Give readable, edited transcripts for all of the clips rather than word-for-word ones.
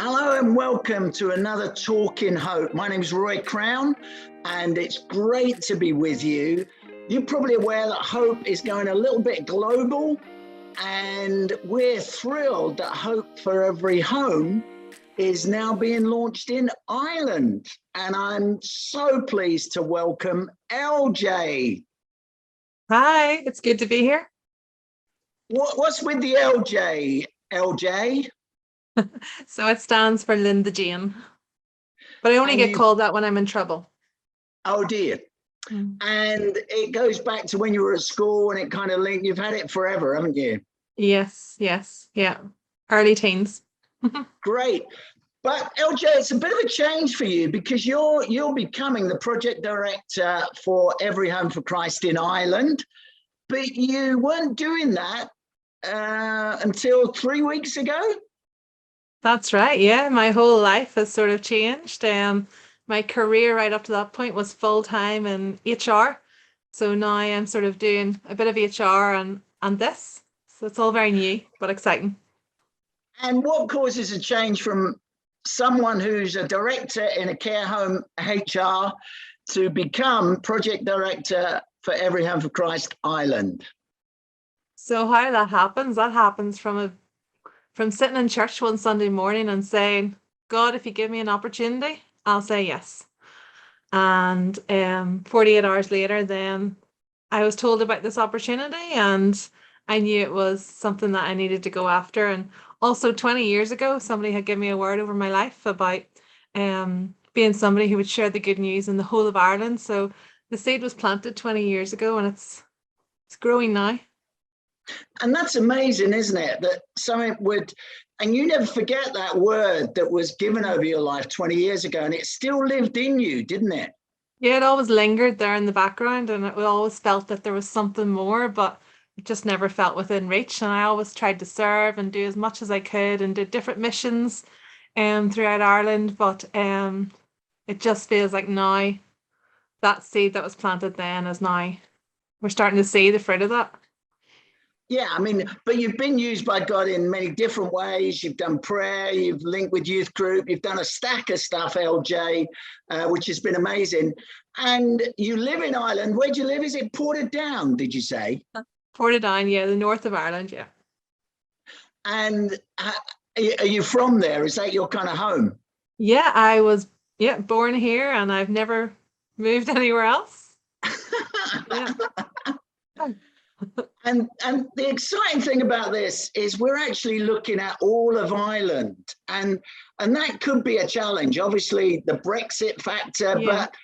Hello and welcome to another Talk in Hope. My name is Roy Crown and it's great to be with you. You're probably aware that Hope is going a little bit global, and we're thrilled that Hope for Every Home is now being launched in Ireland. And I'm so pleased to welcome LJ. Hi, it's good to be here. What's with the LJ, LJ? So it stands for Linda Jane, but I only get called that when I'm in trouble. Oh dear. And it goes back to when you were at school and it kind of linked. You've had it forever, haven't you? Yes, yeah. Early teens. Great. But LJ, it's a bit of a change for you because you're becoming the project director for Every Home for Christ in Ireland, but you weren't doing that until 3 weeks ago. That's right. Yeah, my whole life has sort of changed. My career right up to that point was full-time in HR. So now I'm sort of doing a bit of HR and this. So it's all very new, but exciting. And what causes a change from someone who's a director in a care home HR to become project director for Every Home for Christ Ireland? So how that happens from sitting in church one Sunday morning and saying, God, if you give me an opportunity, I'll say yes. And 48 hours later, then I was told about this opportunity and I knew it was something that I needed to go after. And also 20 years ago, somebody had given me a word over my life about being somebody who would share the good news in the whole of Ireland. So the seed was planted 20 years ago and it's growing now. And that's amazing, isn't it? That something would, and you never forget that word that was given over your life 20 years ago, and it still lived in you, didn't it? Yeah, it always lingered there in the background, and we always felt that there was something more, but it just never felt within reach. And I always tried to serve and do as much as I could and did different missions throughout Ireland. But it just feels like now that seed that was planted then is now we're starting to see the fruit of that. Yeah, I mean, but you've been used by God in many different ways. You've done prayer, you've linked with youth group, you've done a stack of stuff, LJ, which has been amazing. And you live in Ireland. Where do you live? Is it Portadown, did you say? Portadown, yeah, the north of Ireland, yeah. And are you from there? Is that your kind of home? Yeah, I was born here and I've never moved anywhere else. Yeah. And the exciting thing about this is we're actually looking at all of Ireland, and that could be a challenge. Obviously, the Brexit factor, but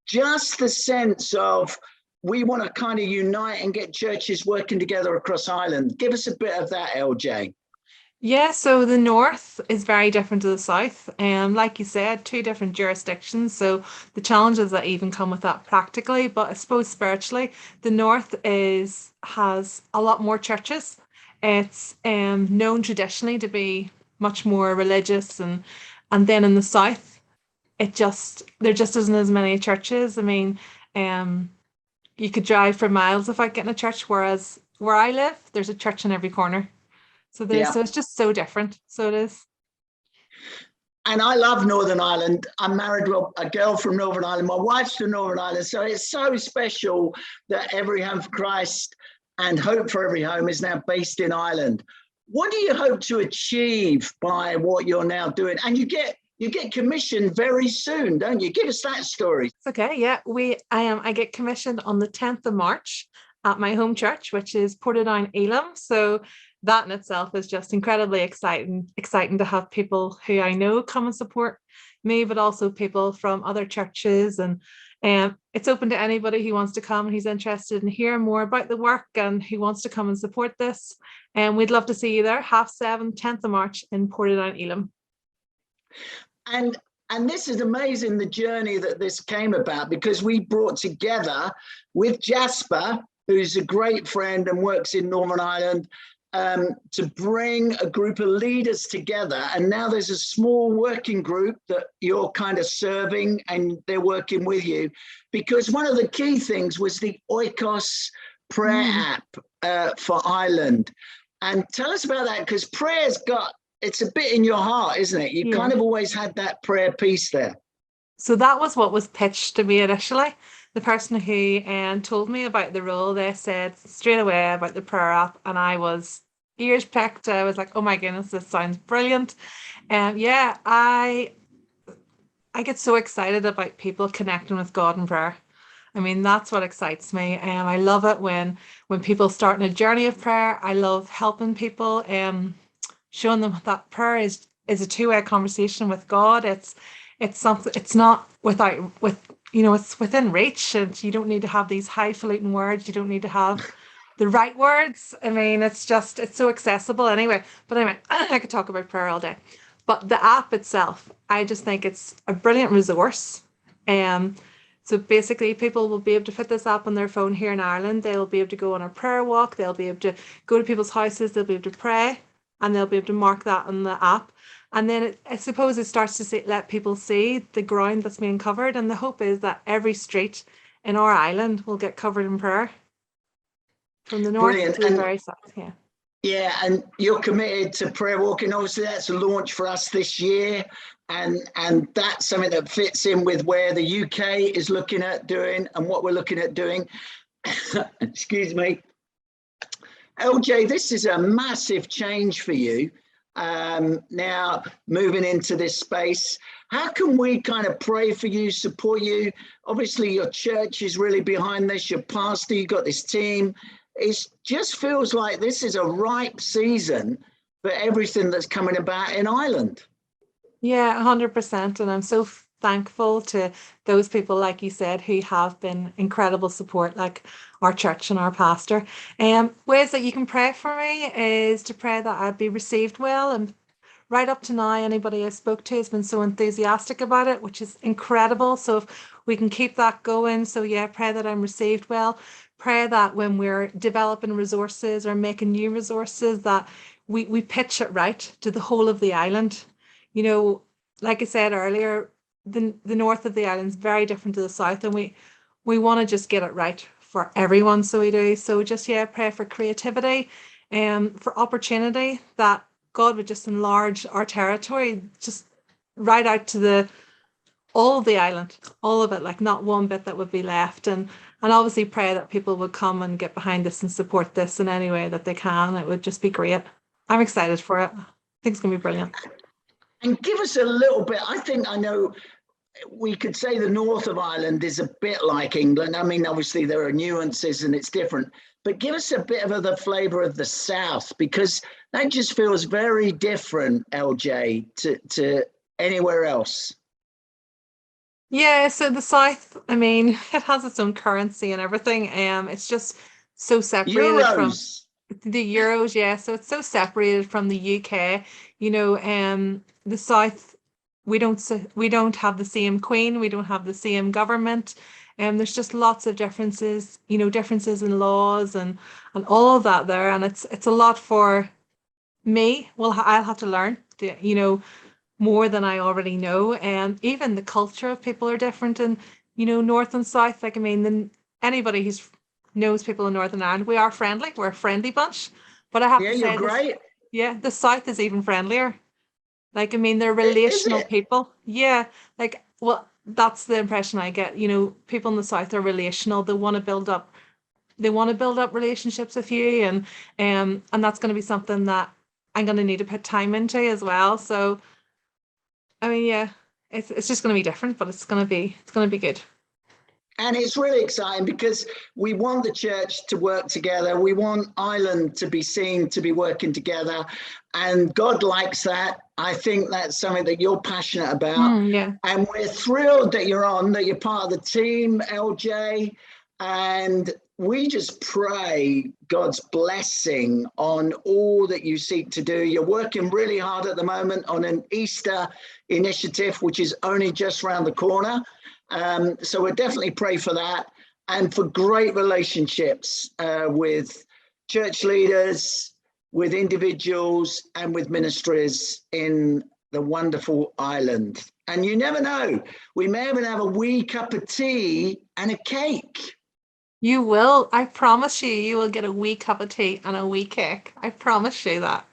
just the sense of we want to kind of unite and get churches working together across Ireland. Give us a bit of that, LJ. Yeah, so the north is very different to the south. Like you said, two different jurisdictions. So the challenges that even come with that practically, but I suppose spiritually, the north has a lot more churches. It's known traditionally to be much more religious, and then in the south, there just isn't as many churches. I mean, you could drive for miles without getting a church, whereas where I live, there's a church in every corner. So it's just so different. So it is. And I love Northern Ireland. I'm married to a girl from Northern Ireland. My wife's from Northern Ireland. So it's so special that Every Home for Christ and Hope for Every Home is now based in Ireland. What do you hope to achieve by what you're now doing? And you get commissioned very soon, don't you? Give us that story. It's okay. Yeah, I get commissioned on the 10th of March at my home church, which is Portadown Elim. So that in itself is just incredibly exciting to have people who I know come and support me, but also people from other churches. And it's open to anybody who wants to come and who's interested in hearing more about the work and who wants to come and support this. And we'd love to see you there, 7:30, 10th of March in Portadown Elim. And this is amazing, the journey that this came about, because we brought together with Jasper, who's a great friend and works in Northern Ireland, to bring a group of leaders together. And now there's a small working group that you're kind of serving and they're working with you, because one of the key things was the Oikos prayer app for Ireland. And tell us about that, because prayer's got it's a bit in your heart, isn't it? You Yeah. kind of always had that prayer piece there. So that was what was pitched to me initially. The person who told me about the role, they said straight away about the prayer app, and I was ears pricked. I was like, "Oh my goodness, this sounds brilliant!" Yeah, I get so excited about people connecting with God in prayer. I mean, that's what excites me. I love it when people start on a journey of prayer. I love helping people, showing them that prayer is a two-way conversation with God. It's something. It's not it's within reach, and you don't need to have these highfalutin words. You don't need to have the right words. I mean, it's so accessible anyway. But anyway, I could talk about prayer all day. But the app itself, I just think it's a brilliant resource. Um, so basically, people will be able to fit this app on their phone here in Ireland. They'll be able to go on a prayer walk. They'll be able to go to people's houses. They'll be able to pray, and they'll be able to mark that on the app. And then I suppose it starts to let people see the ground that's being covered. And the hope is that every street in our island will get covered in prayer from the north Brilliant. to the And very south. Yeah. yeah, and you're committed to prayer walking. Obviously, that's a launch for us this year. And that's something that fits in with where the UK is looking at doing and what we're looking at doing. Excuse me. LJ, this is a massive change for you. Now moving into this space, how can we kind of pray for you, support you? Obviously, your church is really behind this, your pastor, you got this team. It just feels like this is a ripe season for everything that's coming about in Ireland. Yeah, 100%. And I'm so thankful to those people, like you said, who have been incredible support, like our church and our pastor. Ways that you can pray for me is to pray that I'd be received well. And right up to now, anybody I spoke to has been so enthusiastic about it, which is incredible. So if we can keep that going. So yeah, pray that I'm received well. Pray that when we're developing resources or making new resources, that we pitch it right to the whole of the island. You know, like I said earlier, the north of the island is very different to the south, and we want to just get it right for everyone. So we do. So just yeah, pray for creativity and for opportunity, that God would just enlarge our territory, just right out to the all of the island, all of it, like not one bit that would be left. And obviously pray that people would come and get behind this and support this in any way that they can. It would just be great. I'm excited for it. I think it's gonna be brilliant. And give us a little bit, I know we could say the north of Ireland is a bit like England. I mean, obviously there are nuances and it's different, but give us a bit of the flavor of the south, because that just feels very different, LJ, to anywhere else. Yeah, so the South, I mean, it has its own currency and everything. It's just so separated from Euros. the Euros, yeah. So it's so separated from the UK. The South, we don't have the same Queen, we don't have the same government. There's just lots of differences, differences in laws and all of that there. And it's a lot for me. Well, I'll have to learn, more than I already know. And even the culture of people are different in, North and South. Like, I mean, then anybody who's knows people in Northern Ireland, we are friendly. We're a friendly bunch. But I have Yeah, to you're say this, great. yeah, the South is even friendlier. Like, I mean, they're Is relational it? people. Yeah, like, well, that's the impression I get. People in the South are relational. They want to build up relationships with you, and that's going to be something that I'm going to need to put time into as well. So I mean, yeah, it's just going to be different, but it's going to be good. And it's really exciting because we want the church to work together. We want Ireland to be seen to be working together. And God likes that. I think that's something that you're passionate about. Yeah. And we're thrilled that that you're part of the team, LJ. And we just pray God's blessing on all that you seek to do. You're working really hard at the moment on an Easter initiative, which is only just around the corner. So we'll definitely pray for that and for great relationships with church leaders, with individuals, and with ministries in the wonderful island. And you never know, we may even have a wee cup of tea and a cake. You will. I promise you, you will get a wee cup of tea and a wee cake. I promise you that.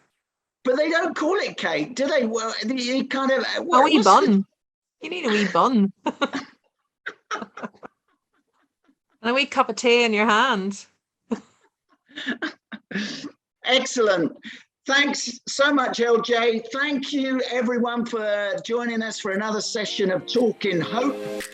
But they don't call it cake, do they? Well, you kind of A wee bun. You need a wee bun. And a wee cup of tea in your hand. Excellent. Thanks so much, LJ. Thank you, everyone, for joining us for another session of Talking Hope.